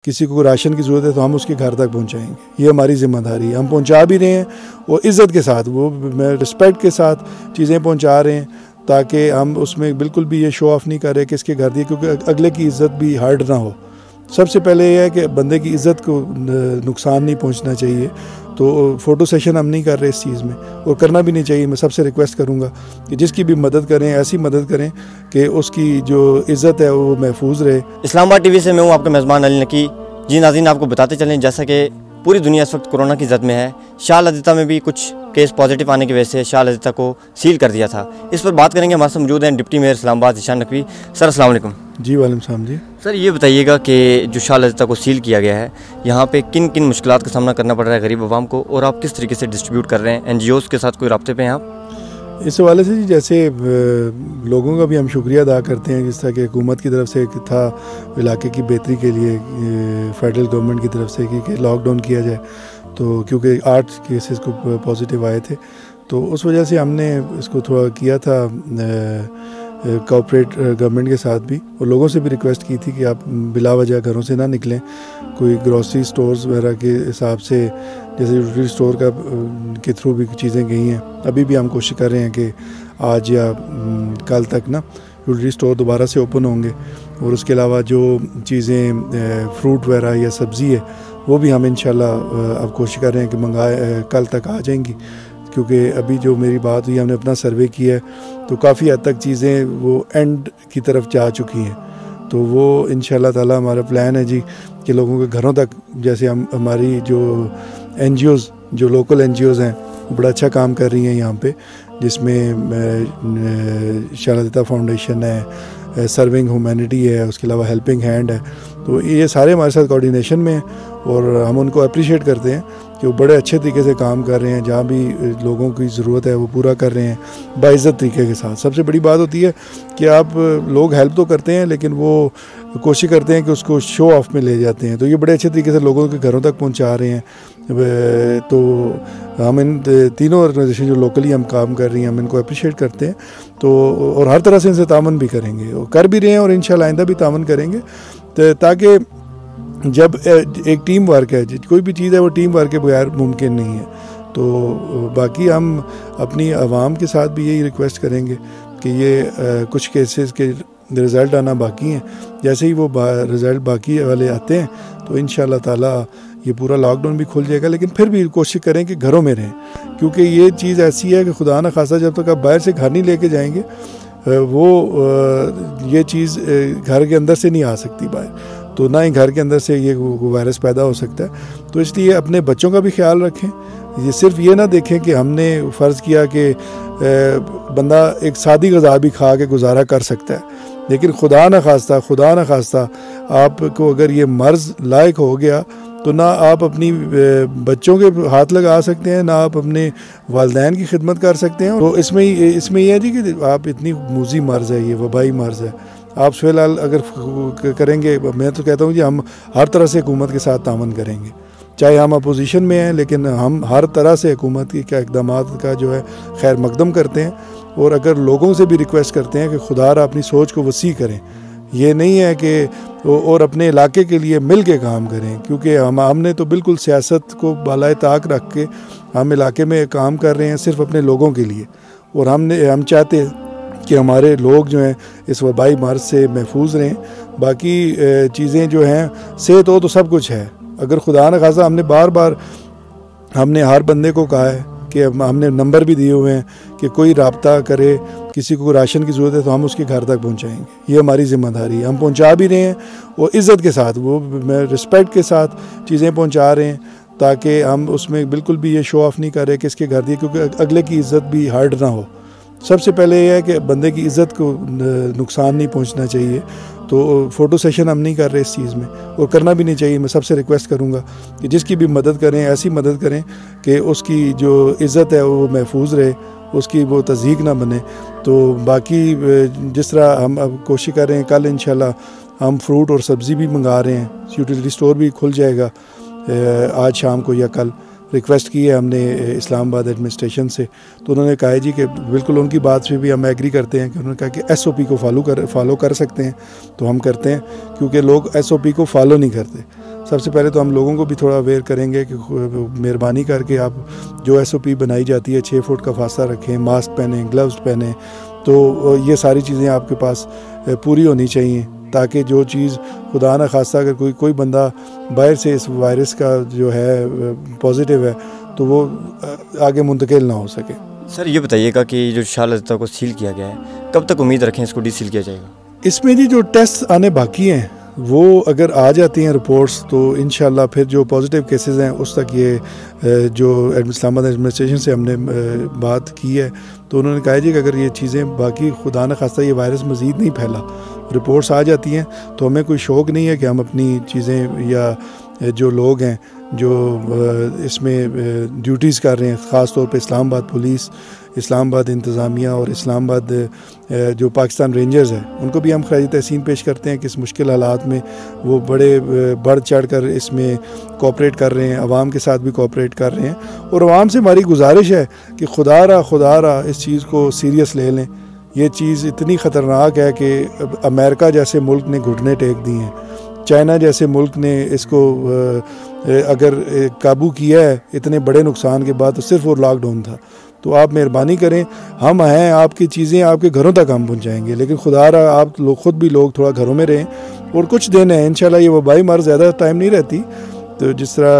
किसी को राशन की ज़रूरत है तो हम उसके घर तक पहुंचाएंगे। ये हमारी ज़िम्मेदारी है, हम पहुंचा भी रहे हैं और इज़्ज़त के साथ, वो रिस्पेक्ट के साथ चीज़ें पहुंचा रहे हैं, ताकि हम उसमें बिल्कुल भी ये शो ऑफ़ नहीं कर रहे कि इसके घर दिए, क्योंकि अगले की इज़्ज़त भी हर्ट ना हो। सबसे पहले यह है कि बंदे की इज़्ज़त को नुकसान नहीं पहुंचना चाहिए। तो फ़ोटो सेशन हम नहीं कर रहे इस चीज़ में, और करना भी नहीं चाहिए। मैं सबसे रिक्वेस्ट करूंगा कि जिसकी भी मदद करें, ऐसी मदद करें कि उसकी जो इज़्ज़त है वो महफूज रहे। इस्लामाबाद टीवी से मैं हूँ आपका मेज़बान अली नकी। जी नाज़रीन, आपको बताते चलें जैसा कि पूरी दुनिया इस वक्त कोरोना की जद में है, शाह लजीता में भी कुछ केस पॉजिटिव आने की वजह से शाह लजीता को सील कर दिया था। इस पर बात करेंगे। हमारे साथ मौजूद हैं deputy mayor Islamabad Zeeshan Naqvi. Sir अस्सलाम वालेकुम। जी वालेकुम सलाम जी। सर ये बताइएगा कि जो शाह लजीता को सील किया गया है, यहाँ पे किन किन मुश्किलात का सामना करना पड़ रहा है गरीब आवाम को, और आप किस तरीके से डिस्ट्रीब्यूट कर रहे हैं? NGOs के साथ कोई रब्ते पे हैं आप? इस हवाले से जी, जैसे लोगों का भी हम शुक्रिया अदा करते हैं, जिस तरह की हुकूमत की तरफ से था इलाके की बेहतरी के लिए फेडरल गवर्नमेंट की तरफ से कि लॉकडाउन किया जाए, तो क्योंकि 8 केसेस को पॉजिटिव आए थे, तो उस वजह से हमने इसको थोड़ा किया था कॉर्पोरेट गवर्नमेंट के साथ भी, और लोगों से भी रिक्वेस्ट की थी कि आप बिला वजह घरों से ना निकलें। कोई ग्रॉसरी स्टोर्स वगैरह के हिसाब से, जैसे यूटिलिटी स्टोर का के थ्रू भी चीज़ें गई हैं। अभी भी हम कोशिश कर रहे हैं कि आज या कल तक ना यूटिलिटी स्टोर दोबारा से ओपन होंगे, और उसके अलावा जो चीज़ें फ्रूट वगैरह या सब्ज़ी है वो भी हम इंशाल्लाह अब कोशिश कर रहे हैं कि कल तक आ जाएंगी। क्योंकि अभी जो मेरी बात हुई, हमने अपना सर्वे किया है तो काफ़ी हद तक चीज़ें वो एंड की तरफ जा चुकी हैं। तो वो इंशाल्लाह ताला हमारा प्लान है जी कि लोगों के घरों तक, जैसे हमारी जो NGOs, जो लोकल NGOs हैं, वो बड़ा अच्छा काम कर रही हैं यहाँ पे, जिसमें शाह लजीता फाउंडेशन है, सर्विंग ह्यूमैनिटी है, उसके अलावा हेल्पिंग हैंड है। तो ये सारे हमारे साथ कोऑर्डिनेशन में हैं, और हम उनको अप्रिशिएट करते हैं कि वो बड़े अच्छे तरीके से काम कर रहे हैं। जहाँ भी लोगों की ज़रूरत है वो पूरा कर रहे हैं बाइज़्ज़त तरीके के साथ। सबसे बड़ी बात होती है कि आप लोग हेल्प तो करते हैं, लेकिन वो कोशिश करते हैं कि उसको शो ऑफ में ले जाते हैं। तो ये बड़े अच्छे तरीके से लोगों के घरों तक पहुंचा रहे हैं। तो हम इन तीनों ऑर्गेनाइजेशन जो लोकली हम काम कर रही हैं, हम इनको अप्रिशिएट करते हैं। तो और हर तरह से इनसे तामन भी करेंगे, और कर भी रहे हैं, और इंशाल्लाह आइंदा भी तामन करेंगे, ताकि जब एक टीम वर्क है, कोई भी चीज़ है वो टीम वर्क के बगैर मुमकिन नहीं है। तो बाकी हम अपनी आवाम के साथ भी यही रिक्वेस्ट करेंगे कि ये कुछ केसेस के रिज़ल्ट आना बाकी हैं। जैसे ही वो रिज़ल्ट बाकी वाले आते हैं तो इंशाल्लाह ताला ये पूरा लॉकडाउन भी खुल जाएगा। लेकिन फिर भी कोशिश करें कि घरों में रहें, क्योंकि ये चीज़ ऐसी है कि खुदा न खासा जब तक आप बाहर से घर नहीं लेके जाएंगे, वो ये चीज़ घर के अंदर से नहीं आ सकती बाहर, तो ना ही घर के अंदर से ये वायरस पैदा हो सकता है। तो इसलिए अपने बच्चों का भी ख्याल रखें। ये सिर्फ ये ना देखें कि हमने फ़र्ज़ किया कि बंदा एक सादी ग़िज़ा भी खा के गुजारा कर सकता है, लेकिन खुदा न खास्ता आपको अगर ये मर्ज़ लायक हो गया तो ना आप अपनी बच्चों के हाथ लगा सकते हैं, ना आप अपने वालिदैन की खिदमत कर सकते हैं। तो इसमें ये है जी कि आप इतनी मूजी मर्ज़ है, ये वबाई मर्ज़ है, आप फ़िलहाल अगर करेंगे, मैं तो कहता हूँ जी हम हर तरह से हुकूमत के साथ तामन करेंगे, चाहे हम अपोजिशन में हैं, लेकिन हम हर तरह से हुकूमत की क्या इक़दामात का जो है खैर मकदम करते हैं। और अगर लोगों से भी रिक्वेस्ट करते हैं कि खुदारा अपनी सोच को वसी करें, ये नहीं है कि और अपने इलाके के लिए मिल के काम करें, क्योंकि हमने तो बिल्कुल सियासत को बालाए ताक रख के हम इलाके में काम कर रहे हैं सिर्फ अपने लोगों के लिए, और हम चाहते हैं कि हमारे लोग जो हैं इस वबाई मर्ज़ से महफूज रहें। बाकी चीज़ें जो हैं, सेहत हो तो सब कुछ है। अगर खुदा न खासा हमने हर बंदे को कहा है कि हमने नंबर भी दिए हुए हैं कि कोई रब्ता करे, किसी को राशन की ज़रूरत है तो हम उसके घर तक पहुंचाएंगे। ये हमारी ज़िम्मेदारी है, हम पहुंचा भी रहे हैं, और इज़्ज़त के साथ, वो रिस्पेक्ट के साथ चीज़ें पहुंचा रहे हैं, ताकि हम उसमें बिल्कुल भी ये शो ऑफ़ नहीं कर रहे कि इसके घर दिए, क्योंकि अगले की इज़्ज़त भी हर्ट ना हो। सबसे पहले यह है कि बंदे की इज़्ज़त को नुकसान नहीं पहुंचना चाहिए। तो फ़ोटो सेशन हम नहीं कर रहे इस चीज़ में, और करना भी नहीं चाहिए। मैं सबसे रिक्वेस्ट करूंगा कि जिसकी भी मदद करें, ऐसी मदद करें कि उसकी जो इज़्ज़त है वो महफूज रहे, उसकी वो तज़ीक ना बने। तो बाकी जिस तरह हम अब कोशिश कर रहे हैं, कल इंशाल्लाह हम फ्रूट और सब्ज़ी भी मंगा रहे हैं, यूटिलिटी स्टोर भी खुल जाएगा आज शाम को या कल। रिक्वेस्ट की है हमने इस्लामाबाद एडमिनिस्ट्रेशन से, तो उन्होंने कहा है जी कि बिल्कुल उनकी बात से भी हम एग्री करते हैं कि उन्होंने कहा कि SOP को फॉलो कर सकते हैं तो हम करते हैं, क्योंकि लोग SOP को फॉलो नहीं करते। सबसे पहले तो हम लोगों को भी थोड़ा अवेयर करेंगे कि मेहरबानी करके आप जो SOP बनाई जाती है 6 फुट का फासला रखें, मास्क पहनें, ग्लव्स पहनें, तो ये सारी चीज़ें आपके पास पूरी होनी चाहिए, ताकि जो चीज़ खुदा न खास्ता अगर कोई बंदा बाहर से इस वायरस का जो है पॉजिटिव है तो वो आगे मुंतकिल ना हो सके। सर ये बताइएगा कि जो शाह लतीफ़ा को सील किया गया है, कब तक उम्मीद रखें इसको डीसील किया जाएगा? इसमें जी जो टेस्ट आने बाकी हैं वो अगर आ जाती हैं रिपोर्ट्स तो इंशाल्लाह फिर जो पॉजिटिव केसेस हैं उस तक ये जो इस्लामाबाद एडमिनिस्ट्रेशन से हमने बात की है तो उन्होंने कहा जी कि अगर ये चीज़ें बाकी खुदा न खास्ता ये वायरस मज़ीद नहीं फैला, रिपोर्ट्स आ जाती हैं तो हमें कोई शौक़ नहीं है कि हम अपनी चीज़ें या जो लोग हैं जो इसमें ड्यूटीज़ कर रहे हैं, ख़ास तौर पे इस्लामाबाद पुलिस, इस्लामाबाद इंतज़ामिया और इस्लामाबाद जो पाकिस्तान रेंजर्स हैं, उनको भी हम खराज तहसीन पेश करते हैं कि इस मुश्किल हालात में वो बढ़ चढ़ कर इसमें कोऑपरेट कर रहे हैं, आवाम के साथ भी कोऑपरेट कर रहे हैं। और आवाम से हमारी गुजारिश है कि खुदा रहा इस चीज़ को सीरियस ले लें। ये चीज़ इतनी ख़तरनाक है कि अमेरिका जैसे मुल्क ने घुटने टेक दिए हैं, चाइना जैसे मुल्क ने इसको अगर काबू किया है इतने बड़े नुकसान के बाद तो सिर्फ वो लॉकडाउन था। तो आप मेहरबानी करें, हम हैं, आपकी चीज़ें आपके घरों तक हम पहुँचाएँगे, लेकिन खुदा रहा आप लोग ख़ुद भी लोग थोड़ा घरों में रहें और कुछ दिन है इंशाल्लाह ये वबाई मर ज़्यादा टाइम नहीं रहती। तो जिस तरह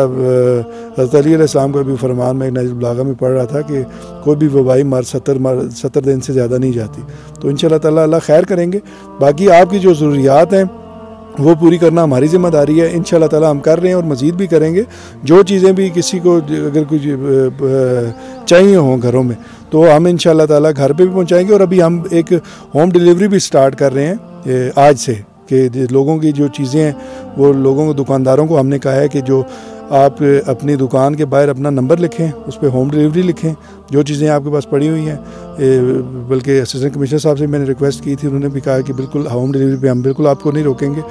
हज़रत अली अलैहिस्सलाम का भी फरमान में नज़्म बलागा में पढ़ रहा था कि कोई भी वबाई मर 70 दिन से ज़्यादा नहीं जाती। तो इंशाल्लाह ताला अल्लाह खैर करेंगे। बाकी आपकी जो ज़रूरियात हैं वो पूरी करना हमारी ज़िम्मेदारी है, इंशाल्लाह ताला हम कर रहे हैं और मज़ीद भी करेंगे। जो चीज़ें भी किसी को अगर कुछ चाहिए हों घरों में तो हम इंशाल्लाह ताला घर पे भी पहुंचाएंगे। और अभी हम एक होम डिलीवरी भी स्टार्ट कर रहे हैं आज से, कि लोगों की जो चीज़ें हैं वो लोगों को, दुकानदारों को हमने कहा है कि जो आप अपनी दुकान के बाहर अपना नंबर लिखें, उस पर होम डिलीवरी लिखें, जो चीज़ें आपके पास पड़ी हुई हैं। बल्कि असिस्टेंट कमिश्नर साहब से मैंने रिक्वेस्ट की थी, उन्होंने भी कहा कि बिल्कुल होम डिलीवरी पे हम बिल्कुल आपको नहीं रोकेंगे,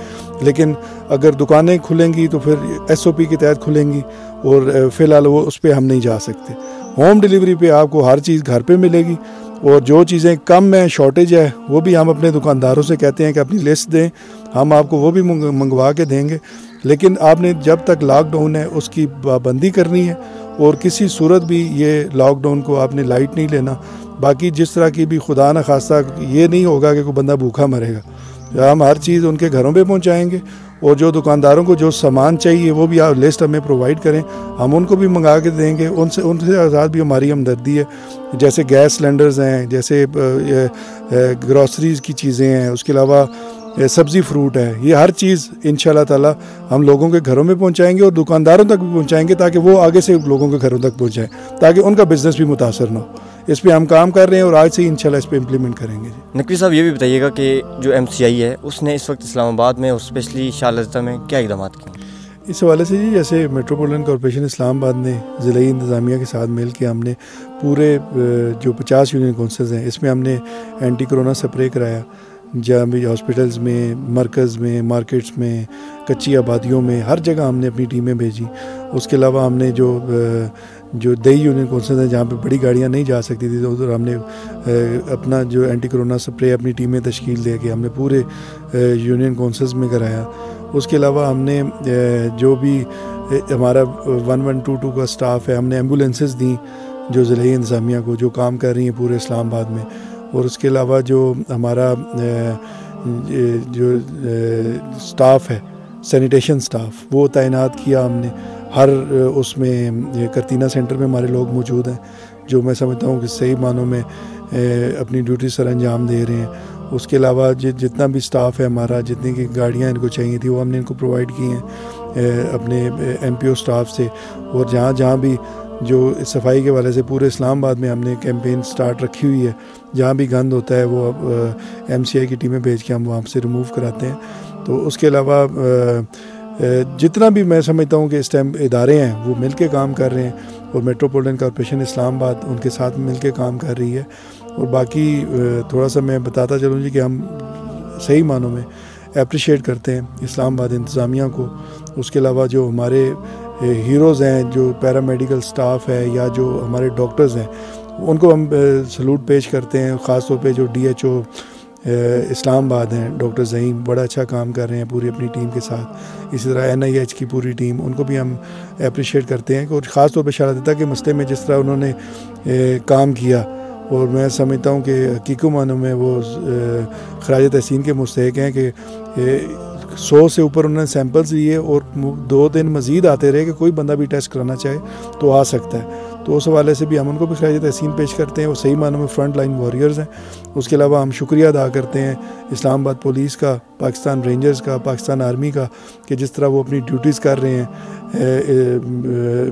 लेकिन अगर दुकानें खुलेंगी तो फिर SOP के तहत खुलेंगी और फ़िलहाल वो उस पर हम नहीं जा सकते। होम डिलीवरी पे आपको हर चीज़ घर पे मिलेगी और जो चीज़ें कम है, शॉर्टेज है, वो भी हम अपने दुकानदारों से कहते हैं कि अपनी लिस्ट दें, हम आपको वो भी मंगवा के देंगे। लेकिन आपने जब तक लॉकडाउन है उसकी पाबंदी करनी है और किसी सूरत भी ये लॉकडाउन को आपने लाइट नहीं लेना। बाकी जिस तरह की भी खुदा न खास्ता ये नहीं होगा कि कोई बंदा भूखा मरेगा, हम हर चीज़ उनके घरों पे पहुंचाएंगे और जो दुकानदारों को जो सामान चाहिए वो भी आप लिस्ट हमें प्रोवाइड करें, हम उनको भी मंगा के देंगे। उनसे आज़ाद भी हमारी हमदर्दी है। जैसे गैस सिलेंडर्स हैं, जैसे ग्रॉसरीज़ की चीज़ें हैं, उसके अलावा सब्ज़ी फ्रूट है, ये हर चीज़ इंशाल्लाह ताला हम लोगों के घरों में पहुंचाएंगे और दुकानदारों तक भी पहुंचाएंगे, ताकि वो आगे से लोगों के घरों तक पहुंचाएं, ताकि उनका बिज़नेस भी मुतासर ना हो। इस पे हम काम कर रहे हैं और आज से ही इंशाल्लाह इस पे इम्प्लीमेंट करेंगे। नकवी साहब ये भी बताइएगा कि जो MCI है उसने इस वक्त इस्लामाबाद में और स्पेशली शाह लतीफ़ा में क्या इक़दाम किए? इस हवाले से जी, जैसे मेट्रोपॉलिटन कॉर्पोरेशन इस्लामाबाद ने ज़िले इंतज़ामिया के साथ मिल के हमने पूरे जो 50 यूनियन काउंसिल्स हैं इसमें हमने एंटी कोरोना स्प्रे कराया, जहाँ भी हॉस्पिटल्स में, मरकज़ में, मार्केट्स में, कच्ची आबादियों में, हर जगह हमने अपनी टीमें भेजी। उसके अलावा हमने जो दही यूनियन काउंसिल हैं जहाँ पे बड़ी गाड़ियाँ नहीं जा सकती थी, तो उधर हमने अपना जो एंटी कोरोना स्प्रे अपनी टीमें तश्कील दे के हमने पूरे यूनियन काउंसिल्स में कराया। उसके अलावा हमने जो भी हमारा 1122 का स्टाफ है, हमने एम्बुलेंसेस दी जो ज़िले इंतज़ामिया को, जो काम कर रही हैं पूरे इस्लामाबाद में। और उसके अलावा जो हमारा जो स्टाफ है, सैनिटेशन स्टाफ, वो तैनात किया हमने। हर उसमें करतीना सेंटर में हमारे लोग मौजूद हैं जो मैं समझता हूँ कि सही मानों में अपनी ड्यूटी सर अंजाम दे रहे हैं। उसके अलावा जितना भी स्टाफ है हमारा, जितनी की गाड़ियाँ इनको चाहिए थी वो हमने इनको प्रोवाइड की हैं अपने MPO स्टाफ से। और जहाँ भी जो सफाई के वाले से पूरे इस्लामाबाद में हमने कैंपेन स्टार्ट रखी हुई है, जहाँ भी गंद होता है वो MCI की टीमें भेज के हम वहाँ से रिमूव कराते हैं। तो उसके अलावा जितना भी मैं समझता हूँ कि इस टाइम इदारे हैं वो मिल के काम कर रहे हैं और मेट्रोपॉलिटन कॉर्पोरेशन इस्लामाबाद उनके साथ मिल के काम कर रही है। और बाकी थोड़ा सा मैं बताता चलूँ जी कि हम सही मानों में अप्रिशिएट करते हैं इस्लामाबाद इंतज़ामिया को। उसके अलावा जो हमारे हीरोज़ हैं, जो पैरामेडिकल स्टाफ है या जो हमारे डॉक्टर्स हैं, उनको हम सलूट पेश करते हैं। ख़ास तौर पे जो DHO इस्लामाबाद हैं, डॉक्टर ज़हीम बड़ा अच्छा काम कर रहे हैं पूरी अपनी टीम के साथ। इसी तरह NIH की पूरी टीम, उनको भी हम अप्रिशिएट करते हैं और ख़ास तौर पर शहादता के मसले में जिस तरह उन्होंने काम किया, और मैं समझता हूँ कि हकीकी मानों में वो खराज तहसीन के मुस्तहिक हैं कि 100 से ऊपर उन्होंने सैंपल्स लिए और 2 दिन मज़ीद आते रहे कि कोई बंदा भी टेस्ट कराना चाहे तो आ सकता है। तो उस हवाले से भी हम उनको भी खराज तहसीन पेश करते हैं, वो सही मानों में फ्रंट लाइन वॉरियर्स हैं। उसके अलावा हम शुक्रिया अदा करते हैं इस्लामाबाद पुलिस का, पाकिस्तान रेंजर्स का, पाकिस्तान आर्मी का, कि जिस तरह वो अपनी ड्यूटीज़ कर रहे हैं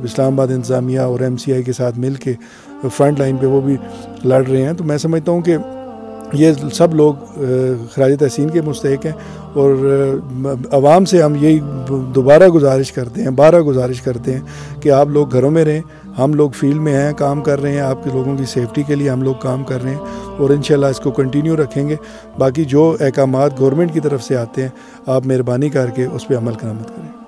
इस्लामाबाद इंतज़ामिया और MCI के साथ मिल के फ्रंट लाइन पे वो भी लड़ रहे हैं। तो मैं समझता हूँ कि ये सब लोग खराज तहसीन के मुस्तहिक हैं और आवाम से हम यही दोबारा गुजारिश करते हैं, बारहा गुजारिश करते हैं कि आप लोग घरों में रहें। हम लोग फील्ड में हैं, काम कर रहे हैं, आपके लोगों की सेफ्टी के लिए हम लोग काम कर रहे हैं और इंशाल्लाह इसको कंटिन्यू रखेंगे। बाकी जो अहकामात गवर्नमेंट की तरफ से आते हैं, आप मेहरबानी करके उस पर अमल करना मत करें।